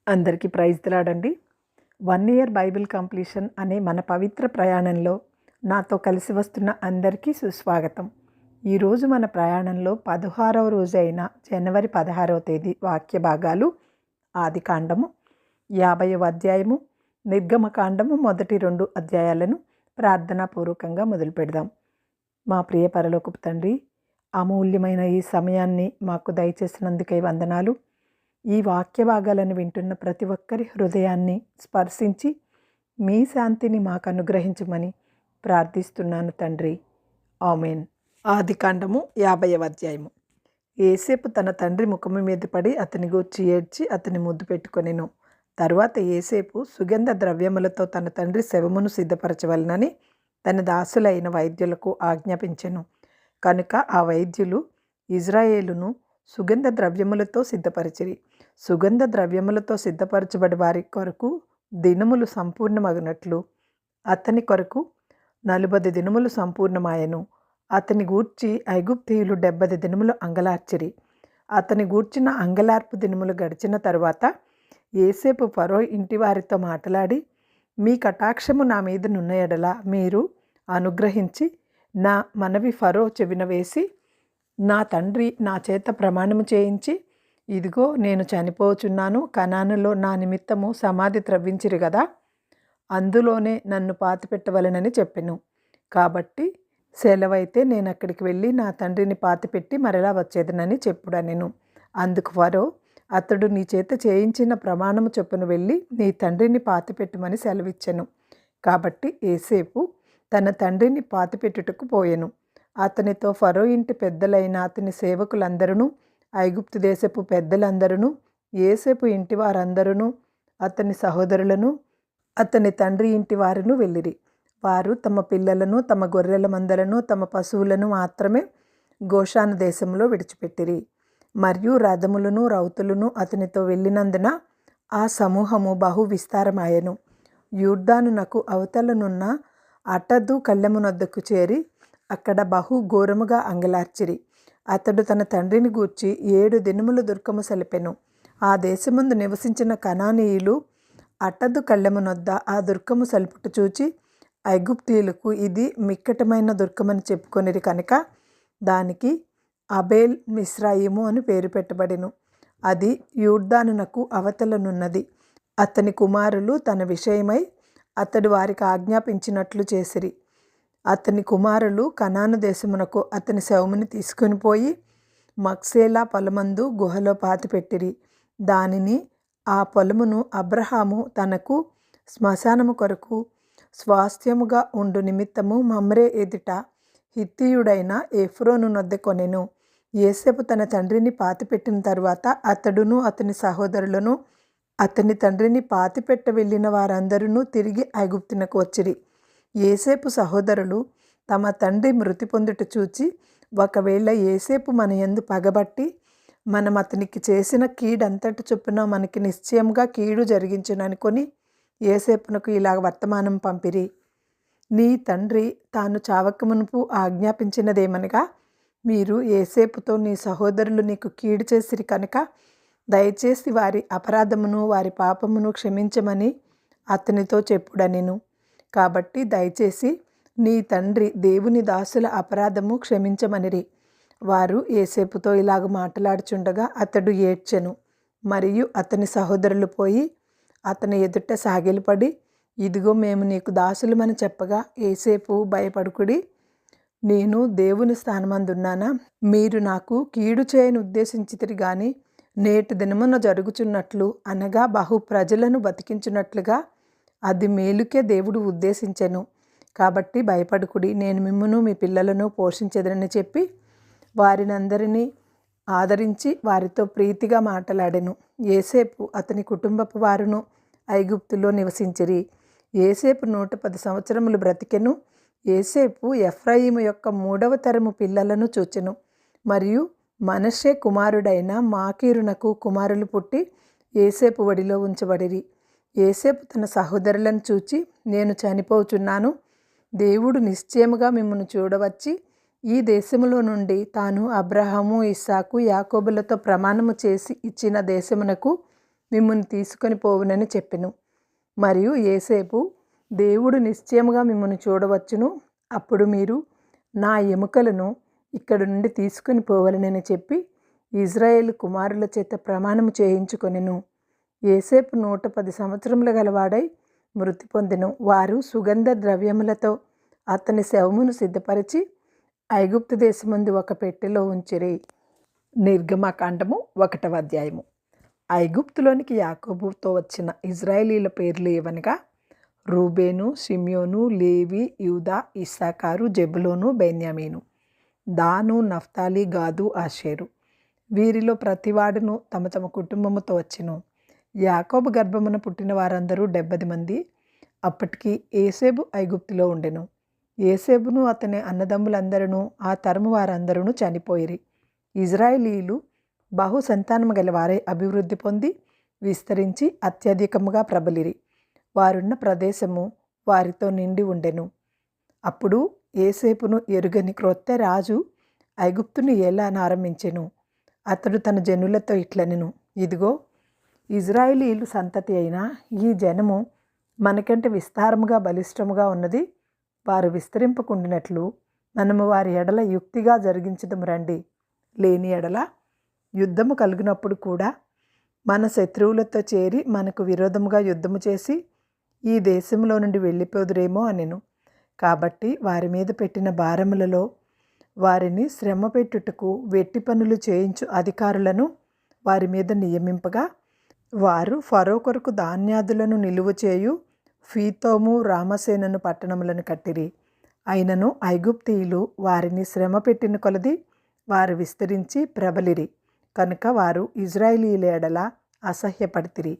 అందరికీ praise దిలాడండి. 1 year Bible completion అనే మన పవిత్ర ప్రయాణంలో నాతో కలిసి వస్తున్న అందరికీ సుస్వాగతం. ఈరోజు మన ప్రయాణంలో 16వ రోజు అయిన జనవరి 16వ తేదీ వాక్య భాగాలు ఆదికాండము 50వ అధ్యాయము, నిర్గమకాండము మొదటి 2 అధ్యాయాలను ప్రార్థనాపూర్వకంగా మొదలు పెడదాం. మా ప్రియ పరలోకపు తండ్రి, అమూల్యమైన ఈ సమయాన్ని మాకు దయచేసినందుకై వందనాలు. ఈ వాక్య భాగాలను వింటున్న ప్రతి ఒక్కరి హృదయాన్ని స్పర్శించి మీ శాంతిని మాకు అనుగ్రహించమని ప్రార్థిస్తున్నాను తండ్రి. ఆమేన్. ఆదికాండము 50వ అధ్యాయము. యోసేపు తన తండ్రి ముఖము మీద పడి అతని గూర్చి ఏడ్చి అతని ముద్దు పెట్టుకొనెను. తరువాత యోసేపు సుగంధ ద్రవ్యములతో తన తండ్రి శవమును సిద్ధపరచవలనని తన దాసులైన వైద్యులకు ఆజ్ఞాపించెను. కనుక ఆ వైద్యులు ఇజ్రాయేలును సుగంధ ద్రవ్యములతో సిద్ధపరిచిరి. సుగంధ ద్రవ్యములతో సిద్ధపరచబడి వారి కొరకు దినములు సంపూర్ణమగినట్లు అతని కొరకు 40 దినములు సంపూర్ణమాయెను. అతని గూర్చి ఐగుప్తీయులు 70 దినములు అంగలార్చిరి. అతని గూర్చిన అంగలార్పు దినములు గడిచిన తరువాత యోసేపు ఫరో ఇంటి వారితో మాట్లాడి, మీ కటాక్షము నా మీద నున్న ఎడల మీరు అనుగ్రహించి నా మనవి ఫరో చెవిన వేసి నా తండ్రి నా చేత ప్రమాణము చేయించి, ఇదిగో నేను చనిపోచున్నాను, కనానులో నా నిమిత్తము సమాధి త్రవ్వించిరి కదా, అందులోనే నన్ను పాతిపెట్టవలెనని చెప్పెను. కాబట్టి సెలవైతే నేను అక్కడికి వెళ్ళి నా తండ్రిని పాతిపెట్టి మరలా వచ్చేదనని చెప్పుడనెను. అందుకు ఫరో, అతడు నీ చేత చేయించిన ప్రమాణము చొప్పున వెళ్ళి నీ తండ్రిని పాతిపెట్టుమని సెలవిచ్చెను. కాబట్టి యోసేపు తన తండ్రిని పాతిపెట్టుటకు పోయెను. అతనితో ఫరో ఇంటి పెద్దలైన అతని సేవకులందరూ, ఐగుప్తు దేశపు పెద్దలందరూ, యోసేపు ఇంటి వారందరూ, అతని సహోదరులను, అతని తండ్రి ఇంటి వారును వెళ్ళిరి. వారు తమ పిల్లలను, తమ గొర్రెల మందలను, తమ పశువులను మాత్రమే గోషాను దేశంలో విడిచిపెట్టిరి. మరియు రథములను రౌతులను అతనితో వెళ్ళినందున ఆ సమూహము బహు విస్తారమాయెను. యోర్దానునకు అవతలనున్న అటదు కళ్ళెమునొద్దకు చేరి అక్కడ బహు ఘోరముగా అంగలార్చిరి. అతడు తన తండ్రిని గూర్చి 7 దినములు దుర్గము సలిపెను. ఆ దేశమందు నివసించిన కనానీయులు అటదు కళ్ళెమునొద్ద ఆ దుర్గము సలుపుట చూచి ఐగుప్తీయులకు ఇది మిక్కటమైన దుర్గమని చెప్పుకొనిరి. కనుక దానికి అబేల్ మిస్రాయిము అని పేరు పెట్టబడెను. అది యోర్దానునకు అవతలనున్నది. అతని కుమారులు తన విషయమై అతడు వారికి ఆజ్ఞాపించినట్లు చేసిరి. అతని కుమారులు కనాను దేశమునకు అతని శవముని తీసుకొని పోయి మక్సేలా పొలమందు గుహలో పాతిపెట్టిరి. దానిని ఆ పొలమును అబ్రహాము తనకు శ్మశానము కొరకు స్వాస్థ్యముగా ఉండు నిమిత్తము మమ్రే ఎదుట హిత్తీయుడైన ఎఫ్రోను నొద్ద కొనెను. యోసేపు తన తండ్రిని పాతిపెట్టిన తర్వాత అతడును అతని సహోదరులను అతని తండ్రిని పాతిపెట్ట వెళ్ళిన వారందరూ తిరిగి ఐగుప్తునకు వచ్చిరి. యోసేపు సహోదరులు తమ తండ్రి మృతి పొందుట చూచి, ఒకవేళ యోసేపు మన యందు పగబట్టి మనం అతనికి చేసిన కీడంతటి చొప్పున మనకి నిశ్చయంగా కీడు జరిగించుననుకొని యోసేపునకు ఇలా వర్తమానం పంపిరి. నీ తండ్రి తాను చావకమునుపు ఆజ్ఞాపించినదేమనగా, మీరు యోసేపుతో నీ సహోదరులు నీకు కీడు చేసిరి కనుక దయచేసి వారి అపరాధమును వారి పాపమును క్షమించమని అతనితో చెప్పుడనెను. కాబట్టి దయచేసి నీ తండ్రి దేవుని దాసుల అపరాధము క్షమించమనిరి. వారు యోసేపుతో ఇలాగ మాట్లాడుచుండగా అతడు ఏడ్చెను. మరియు అతని సహోదరులు పోయి అతని ఎదుట సాగిలపడి, ఇదిగో మేము నీకు దాసులమని చెప్పగా యోసేపు, భయపడుకుడి, నేను దేవుని స్థానమందున్నానా? మీరు నాకు కీడు చేయని ఉద్దేశించితిరి గాని నేటి దినమున జరుగుచున్నట్లు అనగా బహు ప్రజలను బతికించున్నట్లుగా అది మేలుకే దేవుడు ఉద్దేశించెను. కాబట్టి భయపడుకుడి, నేను మిమ్మును మీ పిల్లలను పోషించెదనని చెప్పి వారినందరినీ ఆదరించి వారితో ప్రీతిగా మాట్లాడెను. యోసేపు అతని కుటుంబపు వారును ఐగుప్తులో నివసించిరి. యోసేపు 110 సంవత్సరములు బ్రతికెను. యోసేపు ఎఫ్రాయిము యొక్క 3వ తరము పిల్లలను చూచెను. మరియు మనష్షే కుమారుడైన మాకీరునకు కుమారులు పుట్టి యోసేపు ఒడిలో ఉంచబడిరి. యోసేపు తన సహోదరులను చూచి, నేను చనిపోచున్నాను, దేవుడు నిశ్చయముగా మిమ్మల్ని చూడవచ్చి ఈ దేశములో నుండి తాను అబ్రహాము, ఇస్సాకు, యాకోబులతో ప్రమాణము చేసి ఇచ్చిన దేశమునకు మిమ్మును తీసుకొని పోవునని చెప్పెను. మరియు యోసేపు, దేవుడు నిశ్చయముగా మిమ్మును చూడవచ్చును, అప్పుడు మీరు నా ఎముకలను ఇక్కడి నుండి తీసుకొని పోవలనని చెప్పి ఇజ్రాయేలు కుమారుల చేత ప్రమాణము చేయించుకొనెను. యోసేపు 110 సంవత్సరముల గలవాడై మృతి పొందెను. వారు సుగంధ ద్రవ్యములతో అతని శవమును సిద్ధపరిచి ఐగుప్తు దేశమందు ఒక పెట్టెలో ఉంచిరి. నిర్గమకాండము 1వ అధ్యాయము. ఐగుప్తులోనికి యాకోబుతో వచ్చిన ఇజ్రాయేలీల పేర్లు ఏవనగా రూబేను, షిమ్యోను, లేవి, యూదా, ఇస్సాకారు, జెబులోను, బెన్యామీను. దాను, నఫ్తాలి, గాదు, ఆషేరు. వీరిలో ప్రతివాడును తమ తమ కుటుంబముతో వచ్చెను. యాకోబు గర్భమున పుట్టిన వారందరూ 70 మంది. అప్పటికి యోసేపు ఐగుప్తులో ఉండెను. యోసేపును అతని అన్నదమ్ములందరూ ఆ తరము వారందరూ చనిపోయిరి. ఇజ్రాయేలీలు బహు సంతానము గలవారై అభివృద్ధి పొంది విస్తరించి అత్యధికముగా ప్రబలిరి. వారున్న ప్రదేశము వారితో నిండి ఉండెను. అప్పుడు యోసేపును ఎరుగని క్రొత్త రాజు ఐగుప్తును ఏలానారంభించెను. అతడు తన జనులతో ఇట్లనెను, ఇదిగో, ఇజ్రాయేలీలు సంతతి అయిన ఈ జనము మనకంటే విస్తారముగా బలిష్టముగా ఉన్నది. వారు విస్తరింపకుండినట్లు మనము వారి ఎడల యుక్తిగా జరిగించదము రండి. లేని ఎడల యుద్ధము కలిగినప్పుడు కూడా మన శత్రువులతో చేరి మనకు విరోధముగా యుద్ధము చేసి ఈ దేశంలో నుండి వెళ్ళిపోదురేమో అనెను. కాబట్టి వారి మీద పెట్టిన భారములలో వారిని శ్రమ పెట్టుటకు వెట్టి పనులు చేయించు అధికారులను వారి మీద నియమింపగా వారు ఫరో కొరకు ధాన్యాదులను నిలువ చేయు ఫీతోము, రామసేనను పట్టణములను కట్టిరి. అయినను ఐగుప్తీయులు వారిని శ్రమ పెట్టిన కొలది వారు విస్తరించి ప్రబలిరి. కనుక వారు ఇజ్రాయేలీల ఎడల అసహ్యపడితిరి.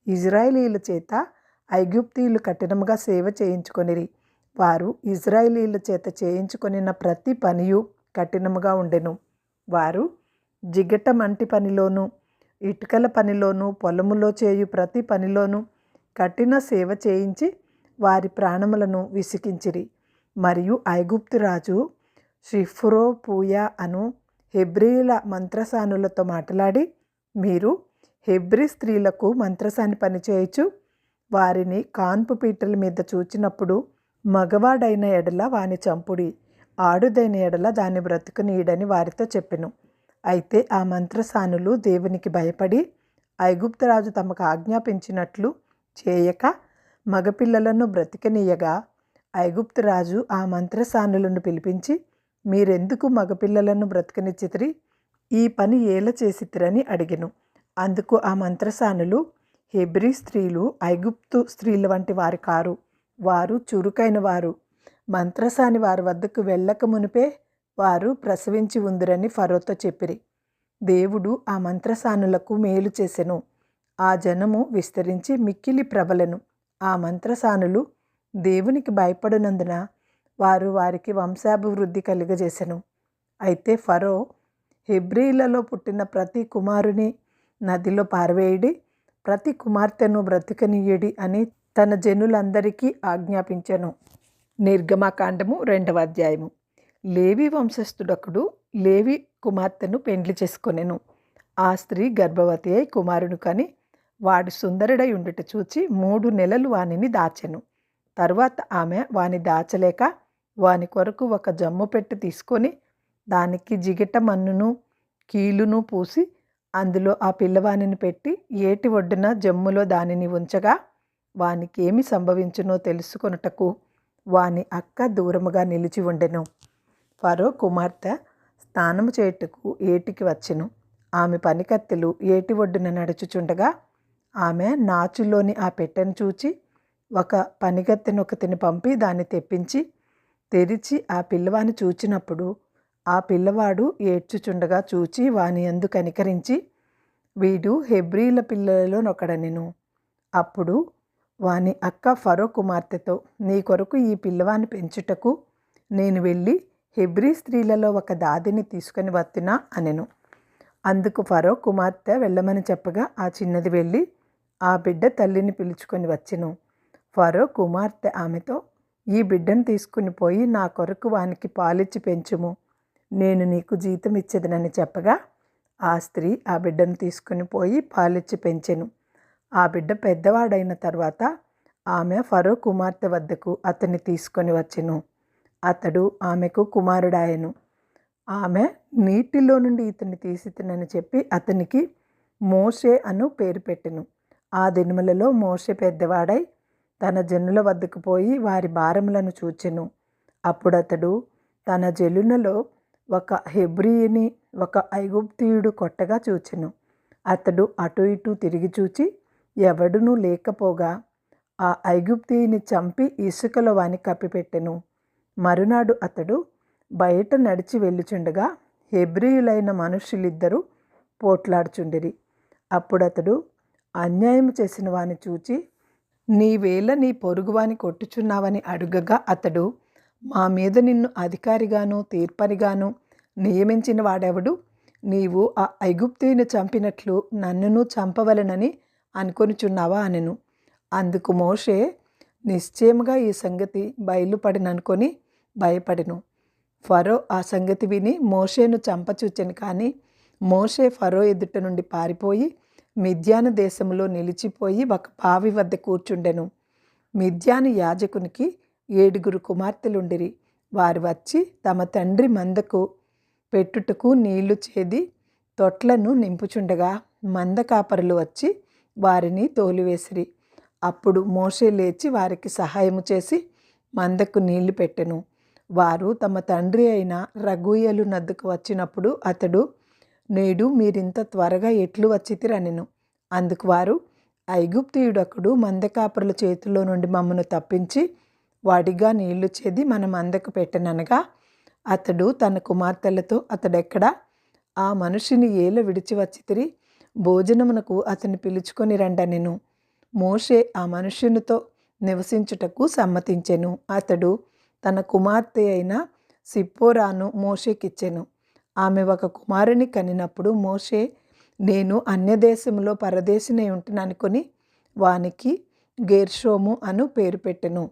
ఇజ్రాయేలీల చేత ఐగుప్తీయులు కఠినముగా సేవ చేయించుకొనిరి. వారు ఇజ్రాయేలీల చేత చేయించుకొనిన ప్రతి పనియు కఠినముగా ఉండెను. వారు జిగట మంటి పనిలోను, ఇటుకల పనిలోను, పొలములో చేయు ప్రతి పనిలోను కఠిన సేవ చేయించి వారి ప్రాణములను విసికించిరి. మరియు ఐగుప్తు రాజు షిఫ్రో పూయా అను హెబ్రీల మంత్రసానులతో మాట్లాడి, మీరు హెబ్రీ స్త్రీలకు మంత్రసాని పని చేయొచ్చు, వారిని కాన్పు పీటల మీద చూచినప్పుడు మగవాడైన ఎడల వాని చంపుడి, ఆడుదైన ఎడల దాన్ని బ్రతుకునీయడని వారితో చెప్పెను. అయితే ఆ మంత్రసానులు దేవునికి భయపడి ఐగుప్తురాజు తమకు ఆజ్ఞాపించినట్లు చేయక మగపిల్లలను బ్రతికనీయగా ఐగుప్తురాజు ఆ మంత్రసానులను పిలిపించి, మీరెందుకు మగపిల్లలను బ్రతికనిచ్చితిరి? ఈ పని ఏల చేసితిరని అడిగెను. అందుకు ఆ మంత్రసానులు, హెబ్రీ స్త్రీలు ఐగుప్తు స్త్రీల వంటి వారు కారు, వారు చురుకైన వారు. మంత్రసాని వారి వద్దకు వెళ్ళక మునిపే వారు ప్రసవించి ఉందిరని ఫరోతో చెప్పిరి. దేవుడు ఆ మంత్రసానులకు మేలు చేసెను. ఆ జనము విస్తరించి మిక్కిలి ప్రబలెను. ఆ మంత్రసానులు దేవునికి భయపడినందున వారు వారికి వంశాభివృద్ధి కలుగజేసెను. అయితే ఫరో, హెబ్రీలలో పుట్టిన ప్రతి కుమారుని నదిలో పారవేయుడి, ప్రతి కుమార్తెను బ్రతికనీయుడి అని తన జనులందరికీ ఆజ్ఞాపించెను. నిర్గమకాండము 2వ అధ్యాయము. లేవి వంశస్థుడొకడు లేవి కుమార్తెను పెండ్లి చేసుకొనెను. ఆ స్త్రీ గర్భవతి అయి కుమారుని కని వాడు సుందరుడై ఉండుట చూచి 3 నెలలు వానిని దాచెను. తరువాత ఆమె వాని దాచలేక వాని కొరకు ఒక జమ్ము పెట్టి తీసుకొని దానికి జిగిట మన్నును కీలును పూసి అందులో ఆ పిల్లవానిని పెట్టి ఏటి ఒడ్డున జమ్ములో దానిని ఉంచగా వానికి ఏమి సంభవించునో తెలుసుకొనుటకు వాని అక్క దూరముగా నిలిచి ఉండెను. ఫరో కుమార్తె స్నానము చేయుటకు ఏటికి వచ్చెను. ఆమె పనికత్తెలు ఏటి ఒడ్డున నడుచుచుండగా ఆమె నాచులోని ఆ పెట్టెను చూచి ఒక పనికత్తెనొకతిని పంపి దాన్ని తెప్పించి తెరిచి ఆ పిల్లవాని చూచినప్పుడు ఆ పిల్లవాడు ఏడ్చుచుండగా చూచి వాని యందు కనికరించి, వీడు హెబ్రీల పిల్లలలోనొకడనెను. అప్పుడు వాని అక్క ఫరో కుమార్తెతో, నీ కొరకు ఈ పిల్లవాని పెంచుటకు నేను వెళ్ళి హెబ్రీ స్త్రీలలో ఒక దాదిని తీసుకొని వత్తునా అనెను. అందుకు ఫరో కుమార్తె వెళ్ళమని చెప్పగా ఆ చిన్నది వెళ్ళి ఆ బిడ్డ తల్లిని పిలుచుకొని వచ్చెను. ఫరో కుమార్తె ఆమెతో, ఈ బిడ్డను తీసుకుని పోయి నా కొరకు వానికి పాలిచ్చి పెంచుము, నేను నీకు జీతం ఇచ్చేదనని చెప్పగా ఆ స్త్రీ ఆ బిడ్డను తీసుకుని పోయి పాలిచ్చి పెంచెను. ఆ బిడ్డ పెద్దవాడైన తర్వాత ఆమె ఫరో కుమార్తె వద్దకు అతన్ని తీసుకొని వచ్చెను. అతడు ఆమెకు కుమారుడాయెను. ఆమె నీటిలో నుండి ఇతన్ని తీసితినని చెప్పి అతనికి మోషే అను పేరు పెట్టెను. ఆ దినములలో మోషే పెద్దవాడై తన జనుల వద్దకు పోయి వారి భారములను చూచెను. అప్పుడతడు తన జనులలో ఒక హెబ్రీయుని ఒక ఐగుప్తీయుడు కొట్టగా చూచెను. అతడు అటు ఇటు తిరిగి చూచి ఎవడునూ లేకపోగా ఆ ఐగుప్తీయుని చంపి ఇసుకలో వాని కప్పిపెట్టెను. మరునాడు అతడు బయట నడిచి వెళ్ళుచుండగా హెబ్రీయులైన మనుష్యులిద్దరూ పోట్లాడుచుండిరి. అప్పుడతడు అన్యాయం చేసిన వాని చూచి, నీవేళ నీ పొరుగువాని కొట్టుచున్నావని అడుగగా అతడు, మా మీద నిన్ను అధికారిగాను తీర్పరిగాను నియమించిన వాడెవడు? నీవు ఆ ఐగుప్తీయుని చంపినట్లు నన్నును చంపవలెనని అనుకొనిచున్నావా అనెను. అందుకు మోషే, నిశ్చయముగా ఈ సంగతి బయలుపడిననుకొని భయపడెను. ఫరో ఆ సంగతి విని మోషేను చంపచూచెను. కానీ మోషే ఫరో ఎదుట నుండి పారిపోయి మిద్యాను దేశంలో నిలిచిపోయి ఒక బావి వద్ద కూర్చుండెను. మిద్యాను యాజకునికి 7 కుమార్తెలుండిరి. వారు వచ్చి తమ తండ్రి మందకు పెట్టుటకు నీళ్లు చేది తొట్లను నింపుచుండగా మంద కాపరులు వచ్చి వారిని తోలివేసిరి. అప్పుడు మోషే లేచి వారికి సహాయము చేసి మందకు నీళ్లు పెట్టెను. వారు తమ తండ్రి అయిన రగూయలు నద్దకు వచ్చినప్పుడు అతడు, నేడు మీరింత త్వరగా ఎట్లు వచ్చితిరనెను. అందుకు వారు, ఐగుప్తీయుడొకడు మందకాపరుల చేతిలో నుండి మమ్మను తప్పించి వాడిగా నీళ్లు చేది మన మందకు పెట్టెననగా అతడు తన కుమార్తెలతో, అతడెక్కడా? ఆ మనుషుని ఏల విడిచి వచ్చితిరి? భోజనమునకు అతన్ని పిలుచుకొని రండనెను. మోషే ఆ మనుష్యునితో నివసించుటకు సమ్మతించెను. అతడు తన కుమార్తె అయిన సిప్పోరాను మోషేకిచ్చెను. ఆమె ఒక కుమారుని కనినప్పుడు మోషే, నేను అన్యదేశంలో పరదేశినై ఉంటుననుకొని వానికి గెర్షోము అను పేరు పెట్టెను.